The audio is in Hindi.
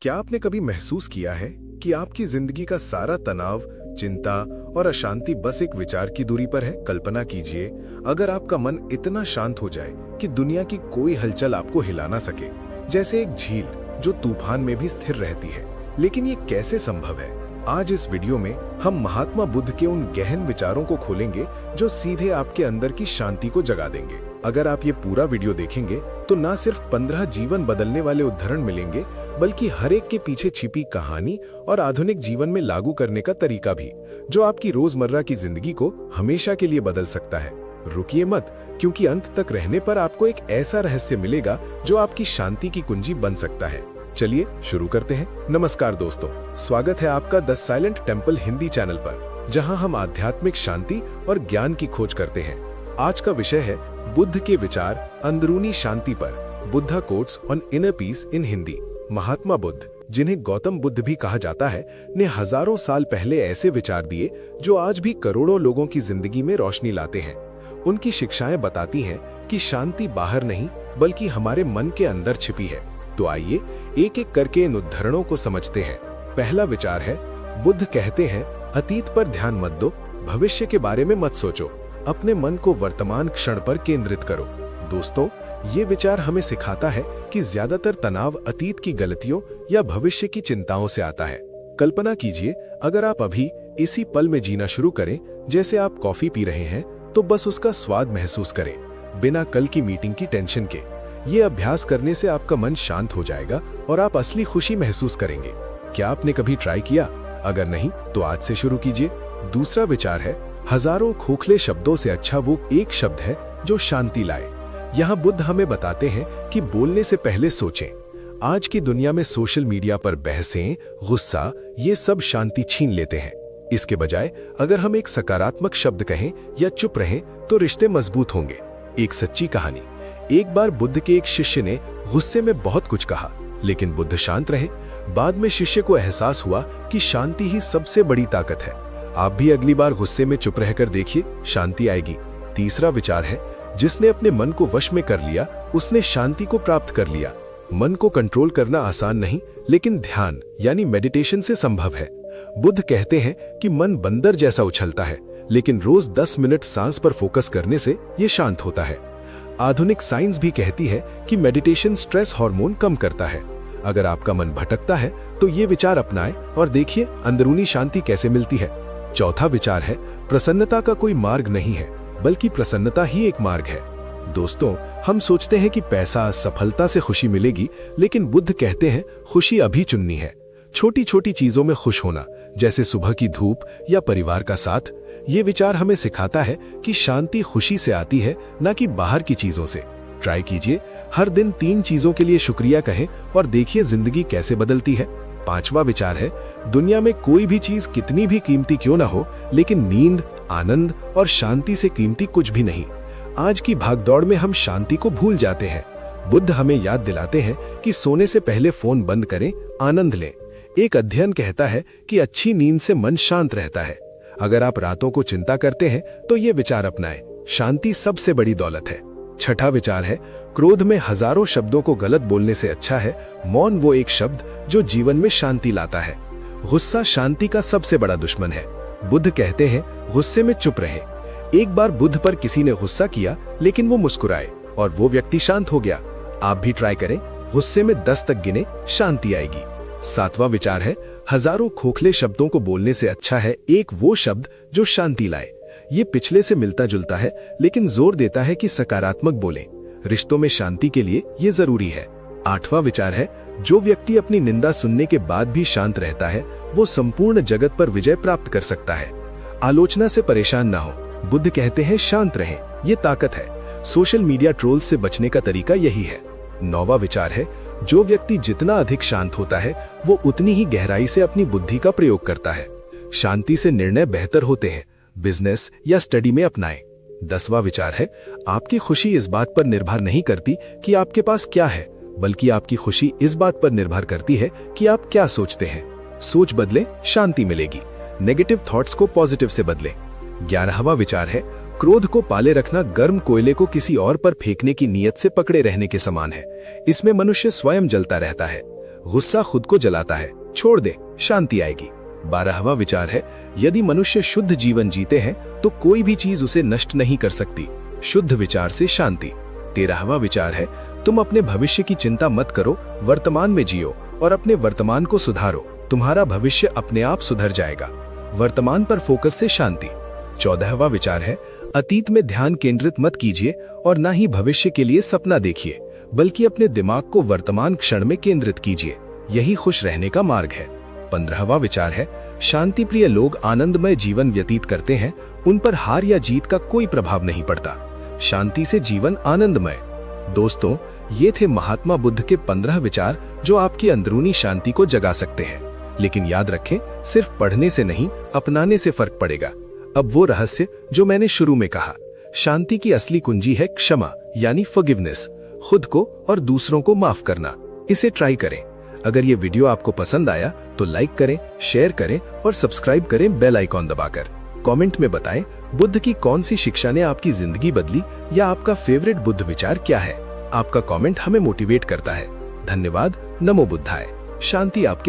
क्या आपने कभी महसूस किया है कि आपकी जिंदगी का सारा तनाव, चिंता और अशांति बस एक विचार की दूरी पर है? कल्पना कीजिए, अगर आपका मन इतना शांत हो जाए कि दुनिया की कोई हलचल आपको हिला ना सके, जैसे एक झील जो तूफान में भी स्थिर रहती है। लेकिन ये कैसे संभव है? आज इस वीडियो में हम महात्मा बुद्ध के उन गहन विचारों को खोलेंगे जो सीधे आपके अंदर की शांति को जगा देंगे। अगर आप ये पूरा वीडियो देखेंगे तो ना सिर्फ 15 जीवन बदलने वाले उदाहरण मिलेंगे, बल्कि हर एक के पीछे छिपी कहानी और आधुनिक जीवन में लागू करने का तरीका भी, जो आपकी रोजमर्रा की जिंदगी को हमेशा के लिए बदल सकता है। रुकिए मत, क्योंकि अंत तक रहने पर आपको एक ऐसा रहस्य मिलेगा जो आपकी शांति की कुंजी बन सकता है। चलिए शुरू करते हैं। नमस्कार दोस्तों, स्वागत है आपका the silent temple Hindi channel पर, जहां हम आध्यात्मिक शांति और ज्ञान की खोज करते हैं। आज का विषय है बुद्ध के विचार अंदरूनी शांति पर। Buddha quotes on inner peace in Hindi. Mahatma Buddha, जिन्हें गौतम बुद्ध भी कहा जाता है, ने हजारों साल पहले ऐसे विचार दिए जो आज भी करोड़ों लोगों की जिंदगी में रोशनी लाते हैं। उनकी शिक्षाएं बताती हैं कि शांति बाहर नहीं बल्कि हमारे मन के अंदर छिपी है। तो आइए एक एक करके इन उदाहरणों को समझते हैं। पहला विचार है, बुद्ध कहते हैं, अतीत पर ध्यान मत दो, भविष्य के बारे में मत सोचो, अपने मन को वर्तमान क्षण पर केंद्रित करो। दोस्तों, ये विचार हमें सिखाता है कि ज्यादातर तनाव अतीत की गलतियों या भविष्य की चिंताओं से आता है। कल्पना कीजिए, अगर आप अभी इसी पल में जीना शुरू करें, जैसे आप कॉफी पी रहे हैं, तो बस उसका स्वाद महसूस करें, बिना कल की मीटिंग की टेंशन के। ये अभ्यास करने से आपका मन शांत हो जाएगा और आप असली खुशी महसूस करेंगे। क्या आपने कभी ट्राई किया? अगर नहीं, तो आज से शुरू कीजिए। दूसरा विचार है, हजारों खोखले शब्दों से अच्छा वो एक शब्द है जो शांति लाए। यहाँ बुद्ध हमें बताते हैं कि बोलने से पहले सोचें। आज की दुनिया में सोशल मीडिया पर बहसें, गुस्सा, ये सब शांति छीन लेते हैं। इसके बजाय अगर हम एक सकारात्मक शब्द कहें या चुप रहें, तो रिश्ते मजबूत होंगे। एक सच्ची कहानी। एक बार बुद्ध के एक शिष्य ने गुस्से में बहुत कुछ कहा, लेकिन बुद्ध शांत रहे। बाद में शिष्य को एहसास हुआ कि शांति ही सबसे बड़ी ताकत है। आप भी अगली बार गुस्से में चुप रहकर देखिए, शांति आएगी। तीसरा विचार है, जिसने अपने मन को वश में कर लिया, उसने शांति को प्राप्त कर लिया। मन को कंट्रोल करना आसान नहीं, लेकिन ध्यान यानी मेडिटेशन से संभव है। बुद्ध कहते हैं कि मन बंदर जैसा उछलता है, लेकिन रोज 10 मिनट सांस पर फोकस करने से ये शांत होता है। आधुनिक साइंस भी कहती है कि मेडिटेशन स्ट्रेस हार्मोन कम करता है। अगर आपका मन भटकता है, तो ये विचार अपनाएं और देखिए अंदरूनी शांति कैसे मिलती है। चौथा विचार है, प्रसन्नता का कोई मार्ग नहीं है, बल्कि प्रसन्नता ही एक मार्ग है। दोस्तों, हम सोचते हैं कि पैसा, सफलता से खुशी मिलेगी, लेकिन बुद्ध कहते हैं खुशी अभी चुननी है। छोटी छोटी चीजों में खुश होना, जैसे सुबह की धूप या परिवार का साथ। ये विचार हमें सिखाता है कि शांति खुशी से आती है, न कि बाहर की चीजों से। ट्राई कीजिए, हर दिन 3 चीजों के लिए शुक्रिया कहें और देखिए जिंदगी कैसे बदलती है। पांचवा विचार है, दुनिया में कोई भी चीज कितनी भी कीमती क्यों ना हो, लेकिन नींद, आनंद और शांति से कीमती कुछ भी नहीं। आज की भागदौड़ में हम शांति को भूल जाते हैं। बुद्ध हमें याद दिलाते हैं कि सोने से पहले फोन बंद करें, आनंद लें। एक अध्ययन कहता है कि अच्छी नींद से मन शांत रहता है। अगर आप रातों को चिंता करते हैं, तो ये विचार अपनाएं, शांति सबसे बड़ी दौलत है। छठा विचार है, क्रोध में हजारों शब्दों को गलत बोलने से अच्छा है मौन वो एक शब्द जो जीवन में शांति लाता है। गुस्सा शांति का सबसे बड़ा दुश्मन है। बुद्ध कहते हैं, गुस्से में चुप रहे। एक बार बुद्ध पर किसी ने गुस्सा किया, लेकिन वो मुस्कुराए और वो व्यक्ति शांत हो गया। आप भी ट्राई करें, गुस्से में 10 तक गिने, शांति आएगी। सातवां विचार है, हजारों खोखले शब्दों को बोलने से अच्छा है एक वो शब्द जो शांति लाए। ये पिछले से मिलता जुलता है, लेकिन जोर देता है कि सकारात्मक बोलें। रिश्तों में शांति के लिए ये जरूरी है। आठवां विचार है, जो व्यक्ति अपनी निंदा सुनने के बाद भी शांत रहता है, वो संपूर्ण जगत पर विजय प्राप्त कर सकता है। आलोचना से परेशान ना हो। बुद्ध कहते हैं, शांत रहें, ये ताकत है। सोशल मीडिया ट्रोल्स से बचने का तरीका यही है। नौवां विचार है, जो व्यक्ति जितना अधिक शांत होता है, वो उतनी ही गहराई से अपनी बुद्धि का प्रयोग करता है। शांति से निर्णय बेहतर होते हैं। बिजनेस या स्टडी में अपनाएं। 10वां विचार है, आपकी खुशी इस बात पर निर्भर नहीं करती कि आपके पास क्या है, बल्कि आपकी खुशी इस बात पर निर्भर करती है कि आप क्या सोचते हैं। सोच बदलें, शांति मिलेगी। नेगेटिव थॉट्स को पॉजिटिव से बदलें। 11वां विचार है, क्रोध को पाले रखना गर्म कोयले को किसी और पर फेंकने की नीयत से पकड़े रहने के समान है। इसमें मनुष्य स्वयं जलता रहता है। गुस्सा खुद को जलाता है, छोड़ दे, शांति आएगी। 12वां विचार है, यदि मनुष्य शुद्ध जीवन जीते हैं तो कोई भी चीज उसे नष्ट नहीं कर सकती। शुद्ध विचार से शांति। 13वां विचार है, तुम अपने भविष्य की चिंता मत करो, वर्तमान में जियो और अपने वर्तमान को सुधारो। तुम्हारा भविष्य अपने आप सुधर जाएगा। वर्तमान पर फोकस से शांति। 14वां विचार है, अतीत में ध्यान केंद्रित मत कीजिए और ना ही भविष्य के लिए सपना देखिए, बल्कि अपने दिमाग को वर्तमान क्षण में केंद्रित कीजिए। यही खुश रहने का मार्ग है। 15वां विचार है, शांति प्रिय लोग आनंदमय जीवन व्यतीत करते हैं, उन पर हार या जीत का कोई प्रभाव नहीं पड़ता। शांति से जीवन आनंदमय। दोस्तों, ये थे महात्मा बुद्ध के 15 विचार जो आपकी अंदरूनी शांति को जगा सकते हैं। लेकिन याद रखें, सिर्फ पढ़ने से नहीं, अपनाने से फर्क पड़ेगा। अब वो रहस्य जो मैंने शुरू में कहा, शांति की असली कुंजी है क्षमा यानी फॉरगिवनेस, खुद को और दूसरों को माफ करना। इसे ट्राई करें। अगर ये वीडियो आपको पसंद आया तो लाइक करें, शेयर करें और सब्सक्राइब करें बेल आइकॉन दबाकर। कमेंट में बताएं बुद्ध की कौन सी शिक्षा ने आपकी जिंदगी बदली या आपका फेवरेट बुद्ध विचार क्या है। आपका कमेंट हमें मोटिवेट करता है। धन्यवाद। नमो बुद्धाय। शांति आपके